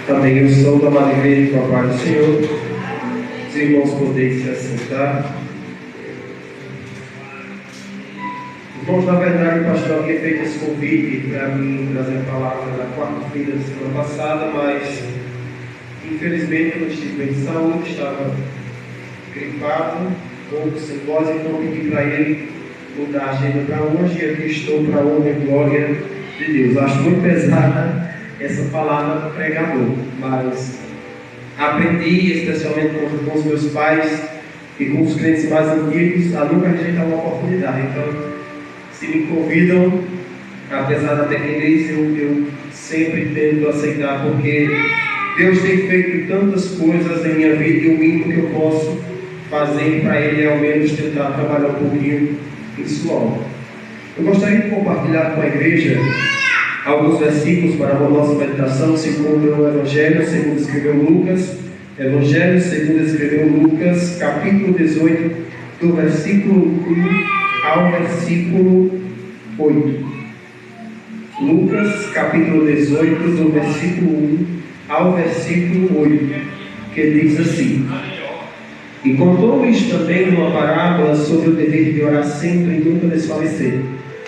Amém. Eu sou da amada igreja com a paz do Senhor. Os irmãos podem se assentar. Irmãos, na verdade, o pastor havia feito esse convite para mim trazer a palavra na quarta-feira da semana passada, mas infelizmente eu não estive bem de saúde, estava gripado, um pouco sem voz, então pedi para ele mudar a agenda para hoje, e aqui estou para a honra e glória de Deus. Acho muito pesada essa palavra do pregador, mas aprendi, especialmente com os meus pais e com os crentes mais antigos, a nunca rejeitar uma oportunidade. Então, se me convidam, apesar da timidez, eu sempre tento aceitar, porque Deus tem feito tantas coisas em minha vida, e o mínimo que eu posso fazer para Ele é ao menos tentar trabalhar um pouquinho em sua obra. Eu gostaria de compartilhar com a igreja alguns versículos para a nossa meditação, segundo o Evangelho segundo escreveu Lucas. Evangelho segundo escreveu Lucas, capítulo 18, do versículo 1 ao versículo 8. Lucas, capítulo 18, do versículo 1 ao versículo 8, que diz assim: E contou isto também numa parábola sobre o dever de orar sempre e nunca desfalecer,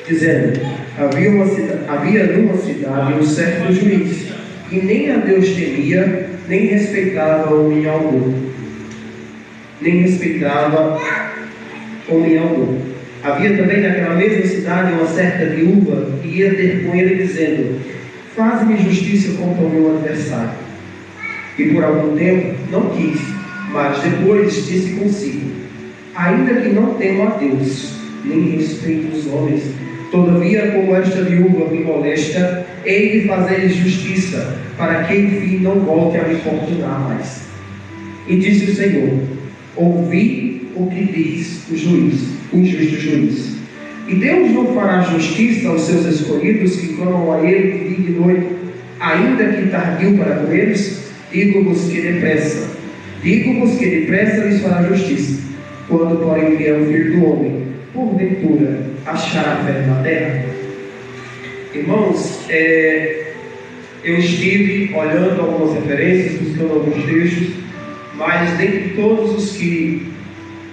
dizendo: havia numa cidade um certo juiz, que nem a Deus temia, nem respeitava homem algum. Havia também naquela mesma cidade uma certa viúva, que ia ter com ele, dizendo: Faze-me justiça contra o meu adversário. E por algum tempo não quis, mas depois disse consigo: Ainda que não temo a Deus, nem respeito os homens, todavia, como esta viúva me molesta, hei de fazer justiça, para que enfim não volte a me importunar mais. E disse o Senhor: Ouvi o que diz o justo juiz. E Deus não fará justiça aos seus escolhidos, que clamam a Ele de dia e de noite, ainda que tardio para com eles? Digo-vos que depressa lhes fará justiça. Quando, porém, vier o Filho do Homem, porventura achará fé na terra? Irmãos, eu estive olhando algumas referências, buscando alguns textos, mas dentre todos os que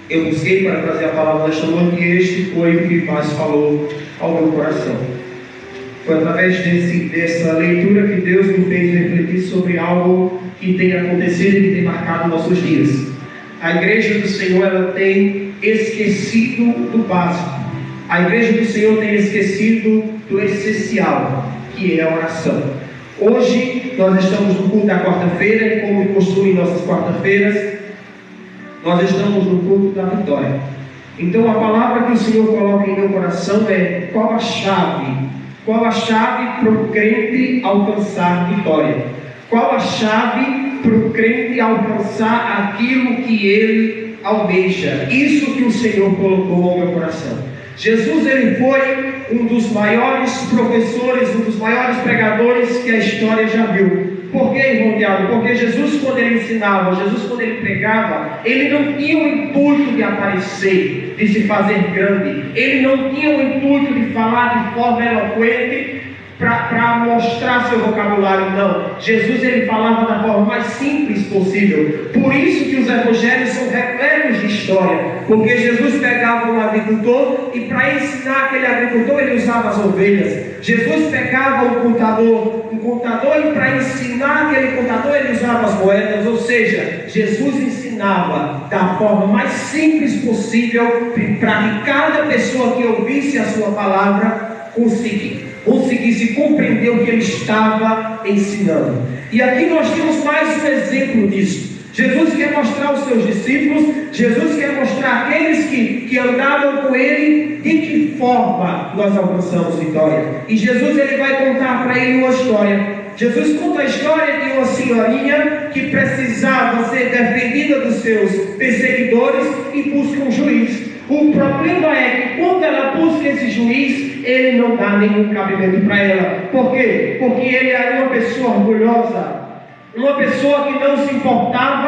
eu busquei para trazer a palavra desta noite, este foi o que mais falou ao meu coração. Foi através dessa leitura que Deus me fez refletir sobre algo que tem acontecido e que tem marcado nossos dias. A igreja do Senhor, ela tem esquecido do básico. A igreja do Senhor tem esquecido do essencial, que é a oração. Hoje nós estamos no culto da quarta-feira, e como de costume em nossas quarta-feiras, nós estamos no culto da vitória. Então a palavra que o Senhor coloca em meu coração é: qual a chave para o crente alcançar vitória? Qual a chave para o crente alcançar aquilo que ele almeja? Isso que o Senhor colocou ao meu coração. Jesus, ele foi um dos maiores professores, um dos maiores pregadores que a história já viu. Por que, irmão Diabo? Porque Jesus, quando ele ensinava, Jesus, quando ele pregava, ele não tinha o intuito de aparecer, de se fazer grande. Ele não tinha o intuito de falar de forma eloquente para mostrar seu vocabulário, não. Jesus, ele falava da forma mais simples possível. Por isso que os evangelhos são repletos de história, porque Jesus pegava um agricultor e para ensinar aquele agricultor ele usava as ovelhas. Jesus pegava um contador e para ensinar aquele contador ele usava as moedas. Ou seja, Jesus ensinava da forma mais simples possível para que cada pessoa que ouvisse a sua palavra conseguisse compreender o que ele estava ensinando. E aqui nós temos mais um exemplo disso. Jesus quer mostrar aos seus discípulos, Jesus quer mostrar àqueles que andavam com ele, de que forma nós alcançamos vitória. E Jesus, ele vai contar para ele uma história. Jesus conta a história de uma senhorinha que precisava ser defendida dos seus perseguidores e busca um juiz. O problema é que quando ela busca esse juiz, ele não dá nenhum cabimento para ela. Por quê? Porque ele era uma pessoa orgulhosa, uma pessoa que não se importava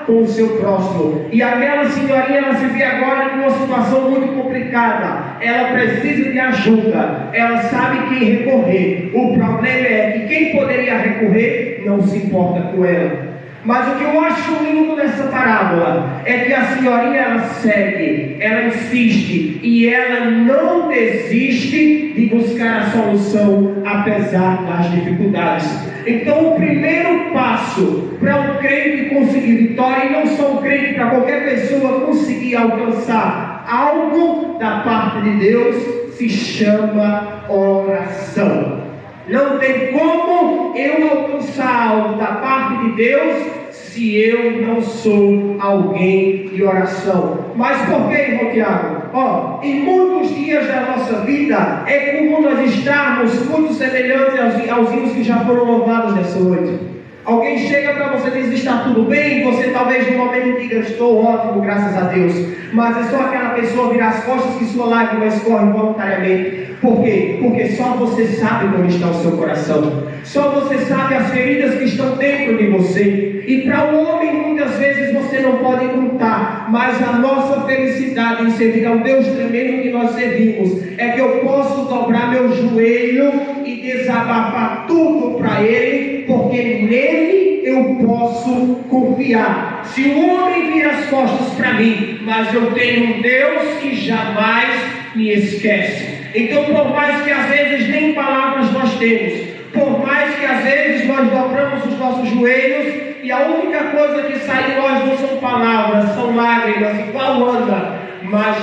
com o seu próximo. E aquela senhorinha, ela se vê agora em uma situação muito complicada. Ela precisa de ajuda. Ela sabe quem recorrer. O problema é que quem poderia recorrer não se importa com ela. Mas o que eu acho lindo nessa parábola é que a senhorinha, ela segue, ela insiste e ela não desiste de buscar a solução apesar das dificuldades. Então o primeiro passo para um crente conseguir vitória, e não só um crente, para qualquer pessoa conseguir alcançar algo da parte de Deus, se chama oração. Não tem como eu alcançar algo da parte de Deus se eu não sou alguém de oração. Mas por que, irmão Tiago? Em muitos dias da nossa vida é comum nós estarmos muito semelhantes aos hinos que já foram louvados nessa noite. Alguém chega para você e diz: está tudo bem? Você talvez no momento diga: estou ótimo, graças a Deus. Mas é só aquela pessoa virar as costas que sua lágrima escorre voluntariamente. Por quê? Porque só você sabe como está o seu coração. Só você sabe as feridas que estão dentro de você. E para o homem muitas vezes você não pode contar. Mas a nossa felicidade em servir ao Deus tremendo que nós servimos é que eu posso dobrar meu joelho e desabafar tudo para Ele, porque nele eu posso confiar. Se o homem vira as costas para mim, mas eu tenho um Deus que jamais me esquece. Então, por mais que às vezes nem palavras nós temos, por mais que às vezes nós dobramos os nossos joelhos e a única coisa que sai de nós não são palavras, são lágrimas, igual anda, mas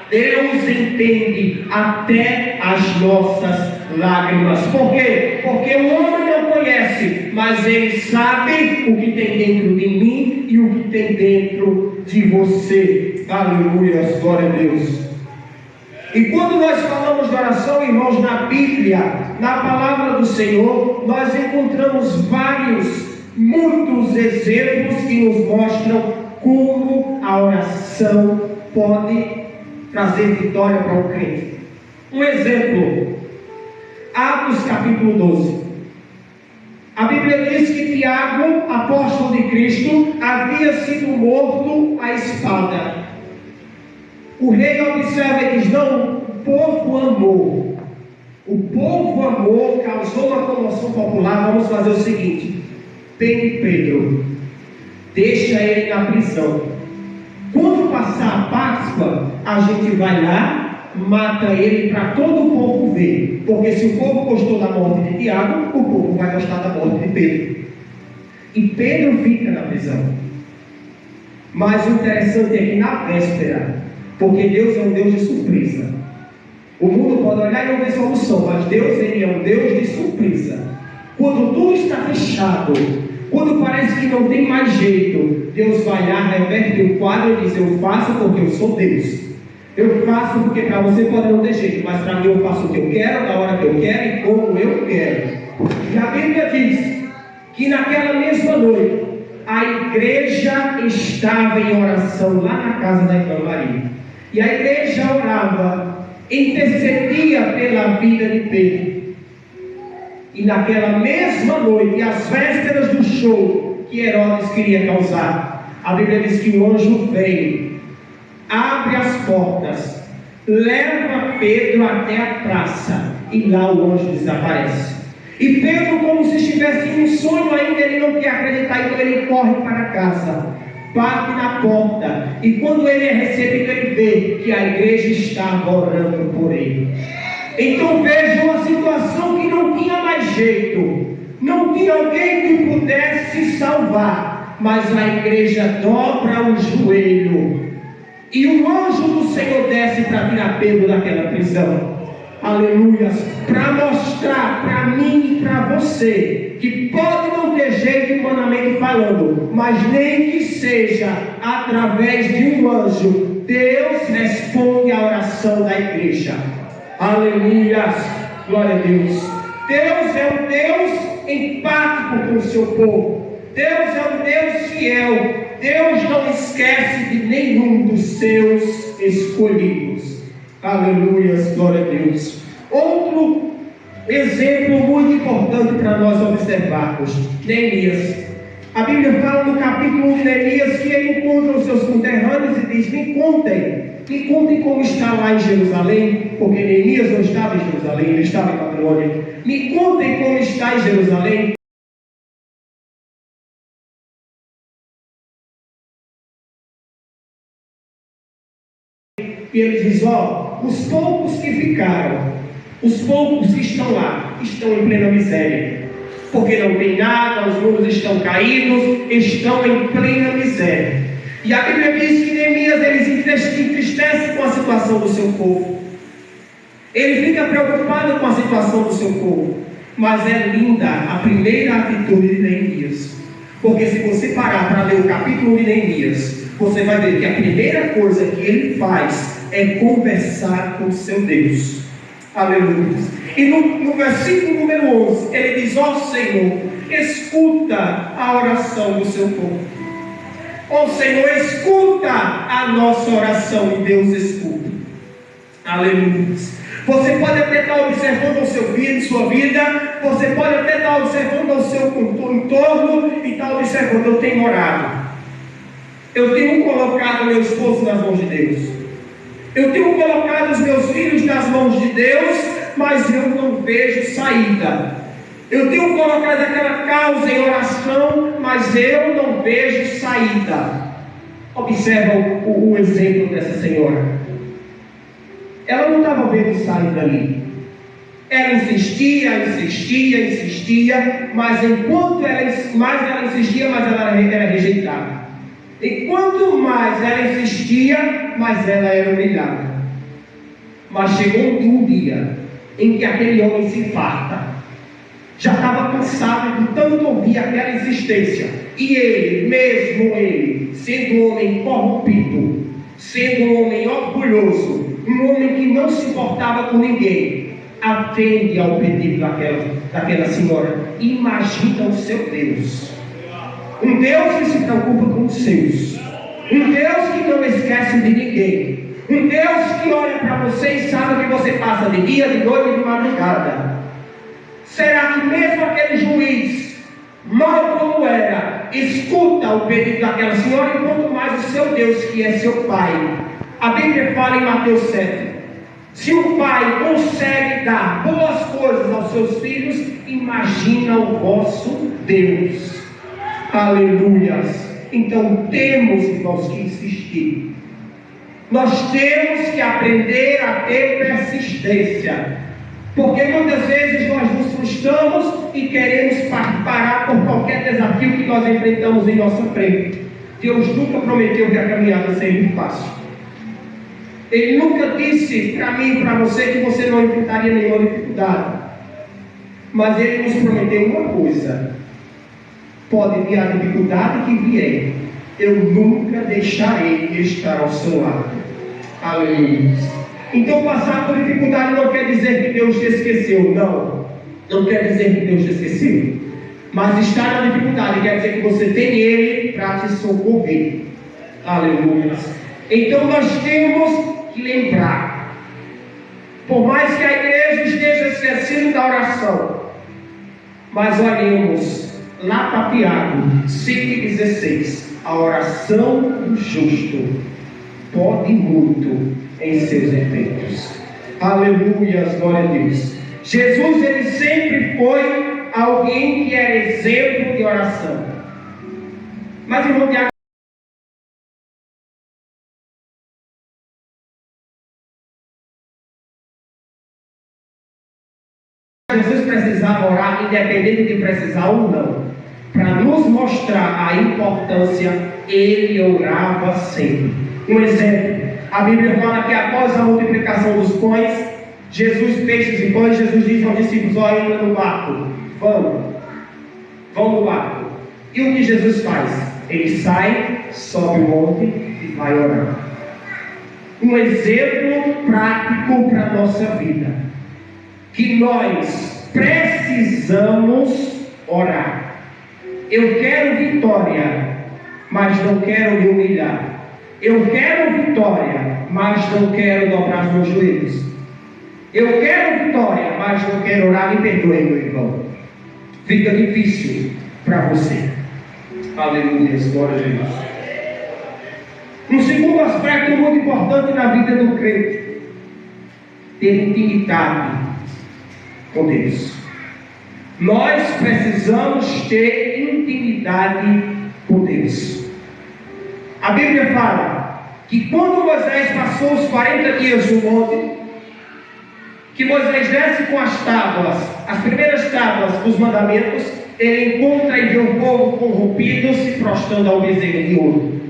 Deus entende até as nossas lágrimas. Por quê? Porque o homem não conhece, mas ele sabe o que tem dentro de mim e o que tem dentro de você. Aleluia, glória a Deus. E quando nós falamos de oração, irmãos, na Bíblia, na palavra do Senhor, nós encontramos muitos exemplos que nos mostram como a oração pode trazer vitória para o crente. Um exemplo, Atos capítulo 12. A Bíblia diz que Tiago, apóstolo de Cristo, havia sido morto à espada. O rei observa e diz: não, o povo amou. O povo amou, causou uma comoção popular. Vamos fazer o seguinte: prende Pedro, deixa ele na prisão. Quando passar a Páscoa, a gente vai lá, mata ele para todo o povo ver. Porque se o povo gostou da morte de Tiago, o povo vai gostar da morte de Pedro. E Pedro fica na prisão. Mas o interessante é que na véspera, porque Deus é um Deus de surpresa. O mundo pode olhar e não ver solução, mas Deus, Ele é um Deus de surpresa. Quando tudo está fechado, quando parece que não tem mais jeito, Deus vai lá, reverte o quadro e diz: eu faço porque eu sou Deus. Eu faço porque para você pode não ter jeito, mas para mim eu faço o que eu quero, na hora que eu quero e como eu quero. E a Bíblia diz que naquela mesma noite, a igreja estava em oração lá na casa da irmã Maria. E a igreja orava, intercedia pela vida de Pedro. E naquela mesma noite, às vésperas do show que Herodes queria causar, a Bíblia diz que o anjo vem, abre as portas, leva Pedro até a praça, e lá o anjo desaparece. E Pedro, como se estivesse em um sonho ainda, ele não quer acreditar, então ele corre para casa, bate na porta, e quando ele é recebido, ele vê que a igreja estava orando por ele. Então veja uma situação que não tinha mais jeito, não tinha alguém que pudesse salvar, mas a igreja dobra o joelho, e o anjo do Senhor desce para tirar Pedro daquela prisão. Aleluia, para mostrar para mim e para você que pode não ter jeito humanamente falando, mas nem que seja através de um anjo, Deus responde à oração da igreja. Aleluia, glória a Deus. Deus é um Deus empático com o seu povo. Deus é um Deus fiel. Deus não esquece de nenhum dos seus escolhidos. Aleluia, glória a Deus. Outro exemplo muito importante para nós observarmos: Neemias. A Bíblia fala no capítulo 1 de Neemias que ele encontra os seus conterrâneos e diz: me contem como está lá em Jerusalém, porque Neemias não estava em Jerusalém, ele estava em Babilônia. Me contem como está em Jerusalém. E ele diz: os poucos que ficaram, os poucos que estão lá, estão em plena miséria, porque não tem nada, os muros estão caídos, estão em plena miséria. E a Bíblia diz que Neemias entristece com a situação do seu povo. Ele fica preocupado com a situação do seu povo. Mas é linda a primeira atitude de Neemias. Porque se você parar para ler o capítulo de Neemias, você vai ver que a primeira coisa que ele faz é conversar com o seu Deus. Aleluia. E no versículo número 11, ele diz: Senhor, escuta a oração do seu povo. Senhor, escuta a nossa oração. E Deus escuta. Aleluia. Você pode até estar observando o seu vida, sua vida. Você pode até estar observando o seu entorno e estar observando: eu tenho orado, eu tenho colocado meu esposo nas mãos de Deus, eu tenho colocado os meus filhos nas mãos de Deus, mas eu não vejo saída. Eu tenho colocado aquela causa em oração, mas eu não vejo saída. Observa o exemplo dessa senhora. Ela não estava vendo saída ali. Ela insistia, mas enquanto ela insistia, mais ela era rejeitada. E quanto mais ela insistia, mais ela era humilhada. Mas chegou um dia em que aquele homem se farta. Já estava cansado de tanto ouvir aquela insistência. E ele, mesmo ele, sendo um homem corrompido, sendo um homem orgulhoso, um homem que não se importava com ninguém, atende ao pedido daquela senhora. Imagina o seu Deus. Um Deus que se preocupa com os seus. Um Deus que não esquece de ninguém. Um Deus que olha para você e sabe o que você passa de dia, de noite e de madrugada. Será que mesmo aquele juiz, mal como era, escuta o pedido daquela senhora, e quanto mais o seu Deus, que é seu Pai? A Bíblia fala em Mateus 7: se o Pai consegue dar boas coisas aos seus filhos, imagina o vosso Deus. Aleluias. Então temos, irmãos, que insistir. Nós temos que aprender a ter persistência. Porque muitas vezes nós nos frustramos e queremos parar por qualquer desafio que nós enfrentamos em nossa frente. Deus nunca prometeu que a caminhada seria fácil. Ele nunca disse para mim e para você que você não enfrentaria nenhuma dificuldade. Mas Ele nos prometeu uma coisa: pode vir a dificuldade que vier, eu nunca deixarei de estar ao seu lado. Aleluia. Então passar por dificuldade não quer dizer que Deus te esqueceu. Não quer dizer que Deus te esqueceu. Mas estar na dificuldade quer dizer que você tem Ele para te socorrer. Aleluia. Então nós temos que lembrar, por mais que a igreja esteja esquecendo da oração, mas olhemos lá para Tiago 5,16: a oração do justo pode muito em seus efeitos. Aleluia, glória a Deus. Jesus, ele sempre foi alguém que era exemplo de oração. Mas, irmão Tiago, Jesus precisava orar, independente de precisar ou não. Para nos mostrar a importância, ele orava sempre. Um exemplo: a Bíblia fala que após a multiplicação dos pães, peixes e pães, Jesus diz aos discípulos: entra no barco, vão no barco. E o que Jesus faz? Ele sai, sobe o monte e vai orar. Um exemplo prático para a nossa vida, que nós precisamos orar. Eu quero vitória, mas não quero me humilhar. Eu quero vitória, mas não quero dobrar os meus joelhos. Eu quero vitória, mas não quero orar. Me perdoe, meu irmão. Fica difícil para você. Aleluia, glória a Deus. Um segundo aspecto muito importante na vida do crente: ter intimidade com Deus. Nós precisamos ter intimidade com Deus. A Bíblia fala que quando Moisés passou os 40 dias no monte, que Moisés desce com as tábuas, as primeiras tábuas dos mandamentos, ele encontra e vê o povo corrompido se prostrando ao bezerro de ouro.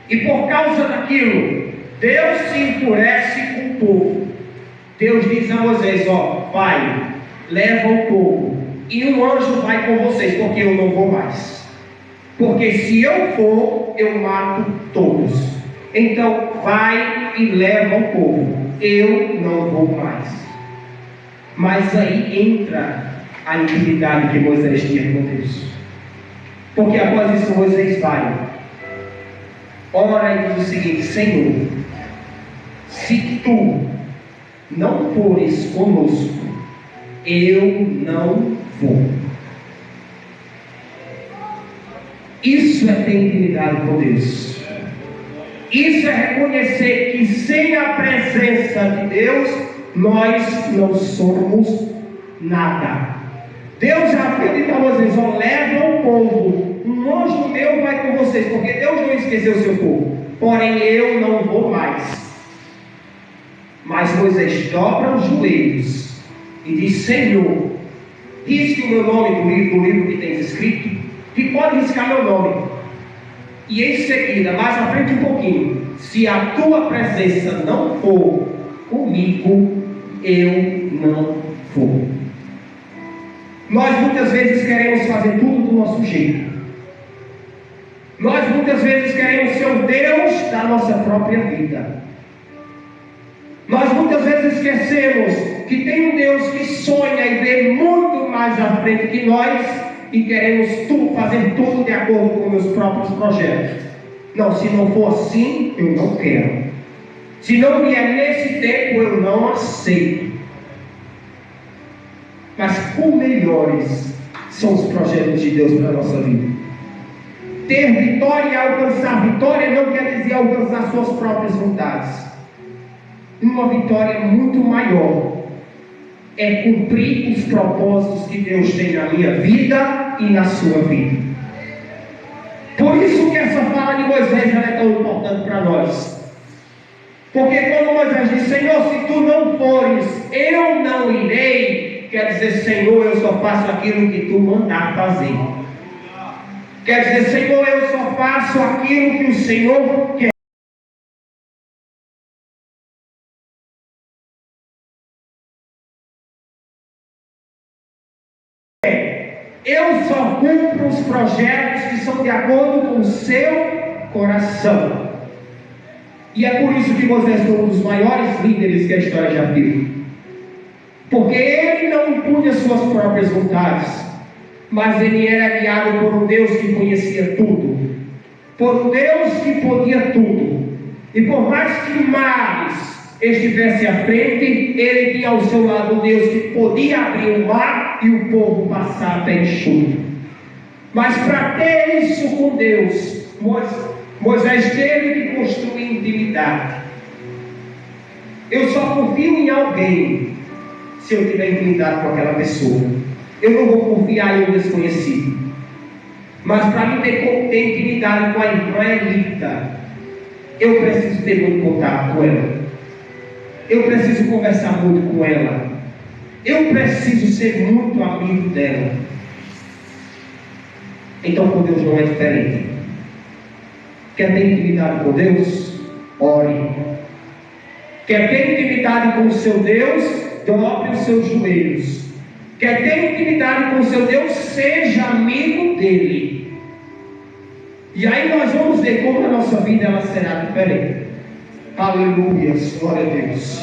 E por causa daquilo, Deus se enfurece com o povo. Deus diz a Moisés: ó, vai, leva o povo, e um anjo vai com vocês, porque eu não vou mais. Porque se eu for, eu mato todos. Então vai e leva o povo, eu não vou mais. Mas aí entra a intimidade que Moisés tinha com Deus. Porque após isso Moisés vai, ora e diz o seguinte: Senhor, se tu não fores conosco, eu não vou. Isso é ter intimidade com Deus. Isso é reconhecer que sem a presença de Deus nós não somos nada. Deus já disse a vocês: ó, leva o povo, um anjo meu vai com vocês, porque Deus não esqueceu o seu povo, porém eu não vou mais. Mas Moisés dobra os joelhos e diz: Senhor, risque o meu nome do livro que tens escrito, que pode riscar meu nome. E em seguida, mais à frente um pouquinho: se a tua presença não for comigo, eu não vou. Nós muitas vezes queremos fazer tudo do nosso jeito. Nós muitas vezes queremos ser o Deus da nossa própria vida. Nós muitas vezes esquecemos que tem um Deus que sonha e vê muito mais à frente que nós, e queremos fazer tudo de acordo com meus próprios projetos. Não, se não for assim, eu não quero. Se não vier nesse tempo, eu não aceito. Mas quão melhores são os projetos de Deus para a nossa vida. Ter vitória e alcançar vitória não quer dizer alcançar suas próprias vontades. Uma vitória muito maior é cumprir os propósitos que Deus tem na minha vida e na sua vida. Por isso que essa fala de Moisés é tão importante para nós. Porque quando Moisés diz: Senhor, se tu não fores, eu não irei, quer dizer: Senhor, eu só faço aquilo que tu mandar fazer. Quer dizer: Senhor, eu só faço aquilo que o Senhor quer. Eu só cumpro os projetos que são de acordo com o seu coração. E é por isso que Moisés foi um dos maiores líderes que a história já viu. Porque ele não impunha suas próprias vontades, mas ele era guiado por um Deus que conhecia tudo, por um Deus que podia tudo. E por mais que mares estivesse à frente, ele tinha ao seu lado um Deus que podia abrir o mar e o povo passar até enxuto. Mas para ter isso com Deus, Moisés teve que construir intimidade. Eu só confio em alguém se eu tiver intimidade com aquela pessoa. Eu não vou confiar em um desconhecido. Mas para mim ter intimidade com a irmã Elita, eu preciso ter muito contato com ela. Eu preciso conversar muito com ela. Eu preciso ser muito amigo dela. Então com Deus não é diferente. Quer ter intimidade com Deus? Ore. Quer ter intimidade com o seu Deus? Dobre os seus joelhos. Quer ter intimidade com o seu Deus? Seja amigo dele. E aí nós vamos ver como a nossa vida ela será diferente. Aleluia, glória a Deus.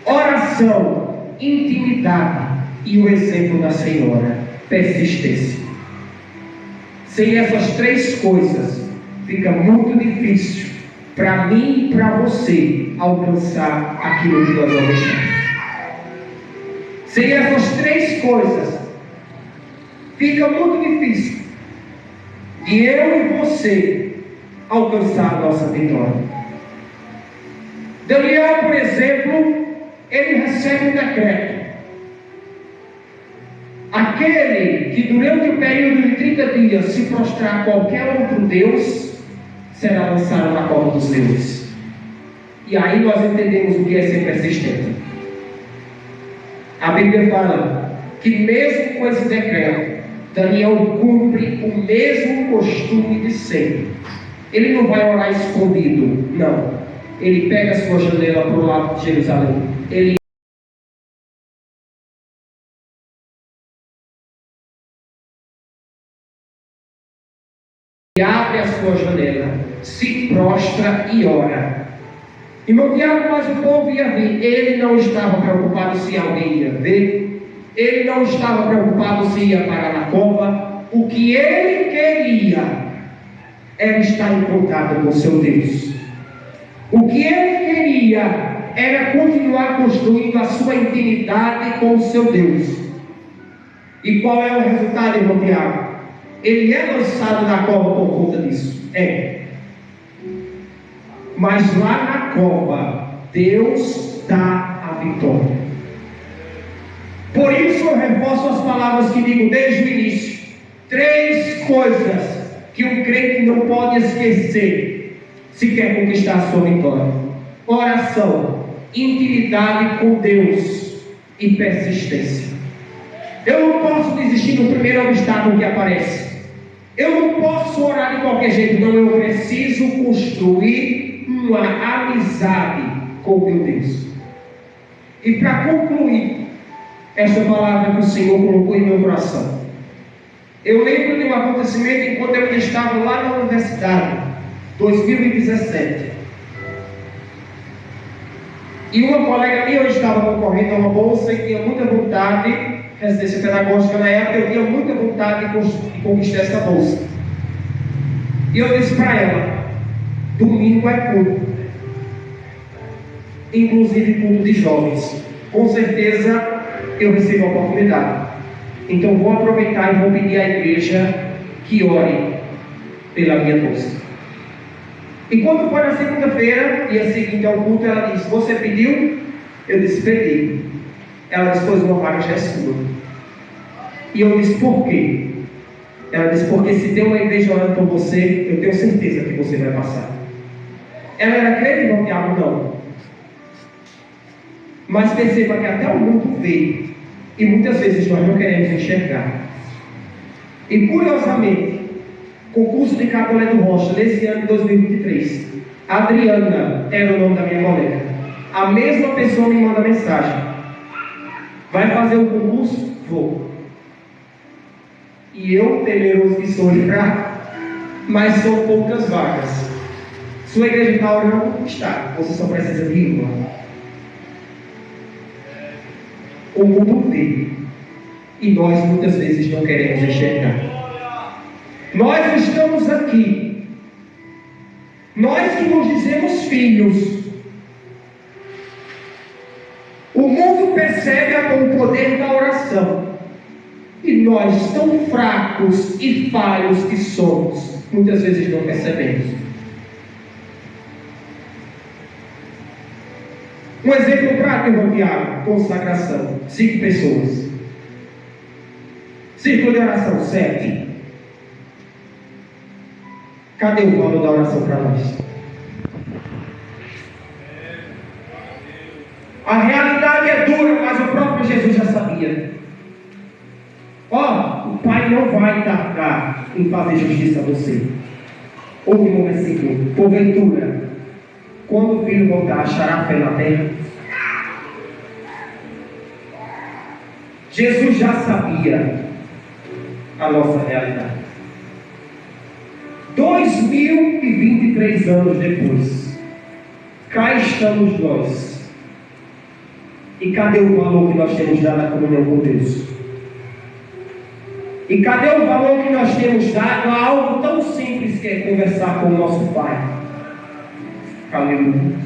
Oração, intimidade e o exemplo da Senhora, persistência. Sem essas três coisas, fica muito difícil para mim e para você alcançar aquilo que nós alcançamos. Sem essas três coisas, fica muito difícil de eu e você alcançar a nossa vitória. Daniel, por exemplo, ele recebe um decreto. Aquele que durante o período de 30 dias se prostrar a qualquer outro Deus, será lançado na cova dos leões. E aí nós entendemos o que é ser persistente. A Bíblia fala que mesmo com esse decreto, Daniel cumpre o mesmo costume de sempre. Ele não vai orar escondido, não. Ele pega a sua janela para o lado de Jerusalém. Ele abre a sua janela, se prostra e ora. E no diálogo, mas o povo ia ver. Ele não estava preocupado se alguém ia ver. Ele não estava preocupado se ia parar na cova. O que ele queria era estar em contato com seu Deus. O que ele queria era continuar construindo a sua intimidade com o seu Deus. E qual é o resultado, irmão Tiago? Ele é lançado na cova por conta disso. Mas lá na cova, Deus dá a vitória. Por isso eu reforço as palavras que digo desde o início. 3 coisas que um crente não pode esquecer se quer conquistar a sua vitória: oração, intimidade com Deus e persistência. Eu não posso desistir do primeiro obstáculo que aparece. Eu não posso orar de qualquer jeito. Não, eu preciso construir uma amizade com o meu Deus. E para concluir essa palavra que o Senhor colocou em meu coração, eu lembro de um acontecimento enquanto eu estava lá na universidade, 2017. E uma colega minha, eu estava concorrendo a uma bolsa e tinha muita vontade, residência pedagógica na época, eu tinha muita vontade de conquistar essa bolsa. E eu disse para ela: domingo é culto, inclusive culto de jovens. Com certeza eu recebo a oportunidade. Então vou aproveitar e vou pedir à igreja que ore pela minha bolsa. E quando foi na segunda-feira, dia seguinte ao culto, ela disse: você pediu? Eu disse: pedi. Ela disse: pois uma vaga já é sua. E eu disse: por quê? Ela disse: porque se tem uma igreja orando por você, eu tenho certeza que você vai passar. Ela era crente, irmão Tiago? Não. Mas perceba que até o mundo vê, e muitas vezes nós não queremos enxergar. E curiosamente, concurso de Catolé do Rocha, nesse ano de 2023, Adriana era o nome da minha colega. A mesma pessoa me manda mensagem: vai fazer o concurso? Vou. E eu, temeroso que sou, mas são poucas vagas. Sua igreja está orando para conquistar, você só precisa de uma. O mundo vê, e nós muitas vezes não queremos enxergar. Nós estamos aqui, nós que nos dizemos filhos. O mundo percebe o poder da oração, e nós, tão fracos e falhos que somos, muitas vezes não percebemos. Um exemplo prático, irmão Tiago: consagração, 5 pessoas. Círculo de oração, 7. Cadê o valor da oração para nós? A realidade é dura, mas o próprio Jesus já sabia. O Pai não vai tardar em fazer justiça a você. Ouve um versículo: porventura, quando o Filho voltar, achará fé na terra? Jesus já sabia a nossa realidade. 2023 anos depois, cá estamos nós. E cadê o valor que nós temos dado à comunhão com Deus? E cadê o valor que nós temos dado a algo tão simples que é conversar com o nosso Pai? Aleluia.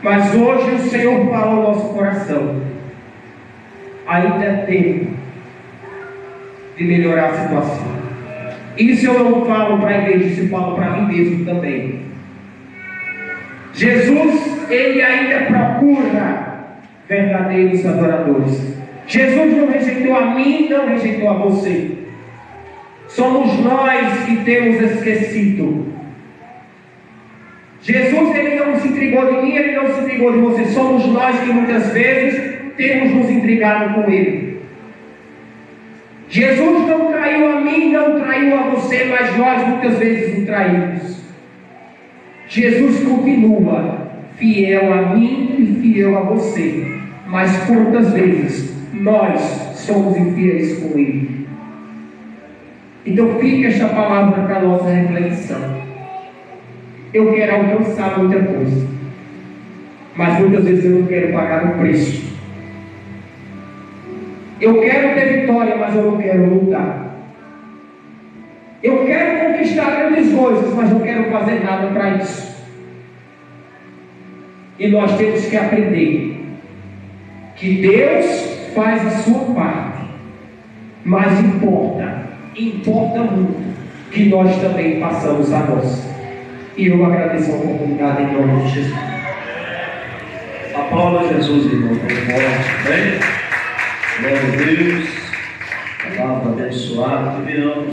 Mas hoje o Senhor fala ao nosso coração: ainda é tempo de melhorar a situação. Isso eu não falo para a igreja, isso eu falo para mim mesmo também. Jesus, ele ainda procura verdadeiros adoradores. Jesus não rejeitou a mim, não rejeitou a você. Somos nós que temos esquecido. Jesus, ele não se intrigou de mim, ele não se intrigou de você. Somos nós que muitas vezes temos nos intrigado com ele. Jesus não traiu a mim, não traiu a você, mas nós muitas vezes o traímos. Jesus continua fiel a mim e fiel a você, mas quantas vezes nós somos infiéis com ele? Então fica esta palavra para a nossa reflexão. Eu quero alcançar muita coisa, mas muitas vezes eu não quero pagar o preço. Eu quero ter vitória, mas eu não quero lutar. Eu quero conquistar grandes coisas, mas não quero fazer nada para isso. E nós temos que aprender que Deus faz a sua parte, mas importa muito que nós também façamos a nossa. E eu agradeço a oportunidade em nome de Jesus. Aplauda Jesus, irmão, com forte, bem? Glória a Deus, palavra abençoada, que viramos.